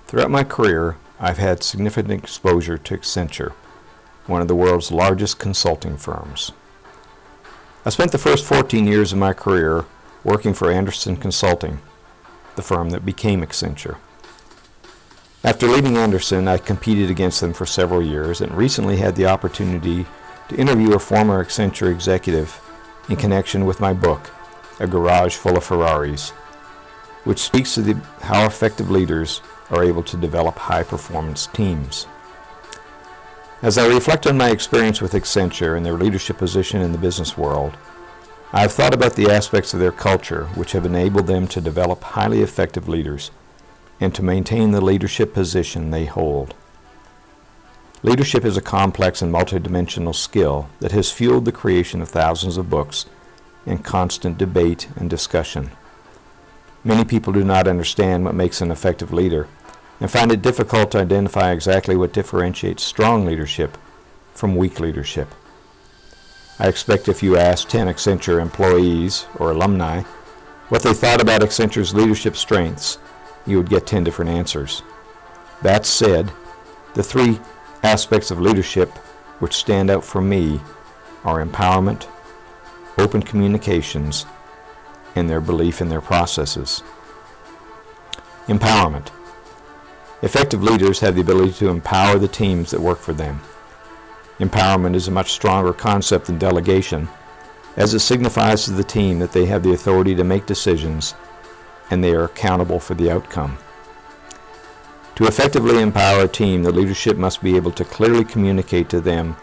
Throughout my career, I've had significant exposure to Accenture, one of the world's largest consulting firms. I spent the first 14 years of my career working for Andersen Consulting, the firm that became Accenture. After leaving Andersen, I competed against them for several years and recently had the opportunity to interview a former Accenture executive in connection with my book, A Garage Full of Ferraris, which speaks to how effective leaders are able to develop high-performance teams. As I reflect on my experience with Accenture and their leadership position in the business world, I have thought about the aspects of their culture which have enabled them to develop highly effective leaders and to maintain the leadership position they hold. Leadership is a complex and multidimensional skill that has fueled the creation of thousands of books and constant debate and discussion. Many people do not understand what makes an effective leader and find it difficult to identify exactly what differentiates strong leadership from weak leadership. I expect if you asked 10 Accenture employees or alumni what they thought about Accenture's leadership strengths, you would get 10 different answers. That said, the three aspects of leadership which stand out for me are empowerment, open communications, and their belief in their processes. Empowerment. Effective leaders have the ability to empower the teams that work for them. Empowerment is a much stronger concept than delegation, as it signifies to the team that they have the authority to make decisions and they are accountable for the outcome. To effectively empower a team, the leadership must be able to clearly communicate to them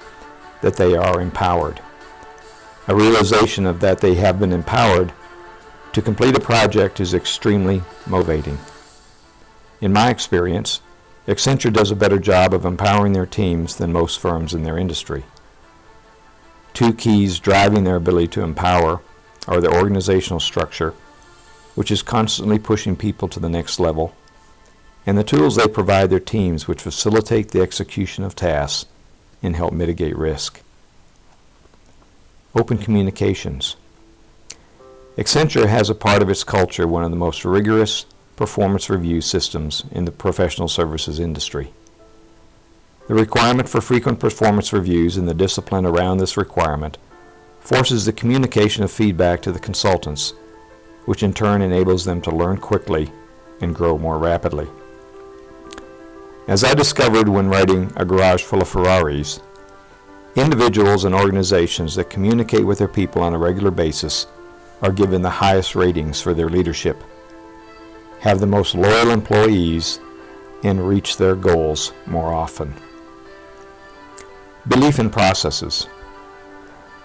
that they are empowered. A realization of that they have been empowered to complete a project is extremely motivating. In my experience, Accenture does a better job of empowering their teams than most firms in their industry. Two keys driving their ability to empower are the organizational structure, which is constantly pushing people to the next level, and the tools they provide their teams which facilitate the execution of tasks and help mitigate risk. Open communications. Accenture has a part of its culture one of the most rigorous performance review systems in the professional services industry. The requirement for frequent performance reviews and the discipline around this requirement forces the communication of feedback to the consultants, which in turn enables them to learn quickly and grow more rapidly. As I discovered when writing A Garage Full of Ferraris, individuals and organizations that communicate with their people on a regular basis are given the highest ratings for their leadership, have the most loyal employees, and reach their goals more often. Belief in processes.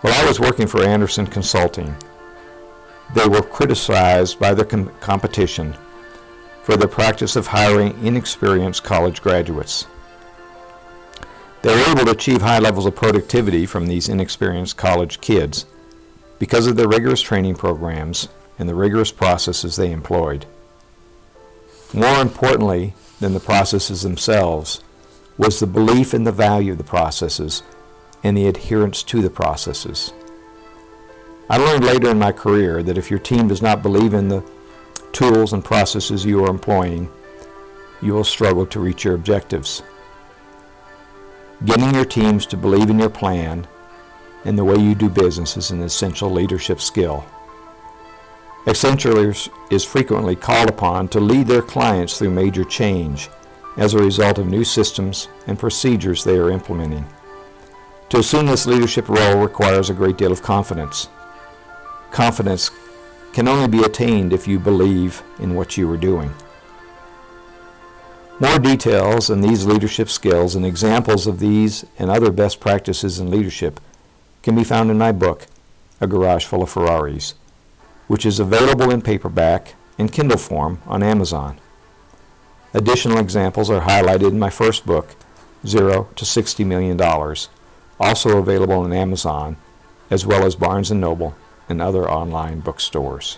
While I was working for Andersen Consulting, they were criticized by their competition for the practice of hiring inexperienced college graduates. They were able to achieve high levels of productivity from these inexperienced college kids because of their rigorous training programs and the rigorous processes they employed. More importantly than the processes themselves was the belief in the value of the processes and the adherence to the processes. I learned later in my career that if your team does not believe in the tools and processes you are employing, you will struggle to reach your objectives. Getting your teams to believe in your plan and the way you do business is an essential leadership skill. Accenture is frequently called upon to lead their clients through major change as a result of new systems and procedures they are implementing. To assume this leadership role requires a great deal of confidence. Confidence can only be attained if you believe in what you are doing. More details on these leadership skills and examples of these and other best practices in leadership can be found in my book, A Garage Full of Ferraris, which is available in paperback and Kindle form on Amazon. Additional examples are highlighted in my first book, $0 to $60 million, also available on Amazon, as well as Barnes & Noble and other online bookstores.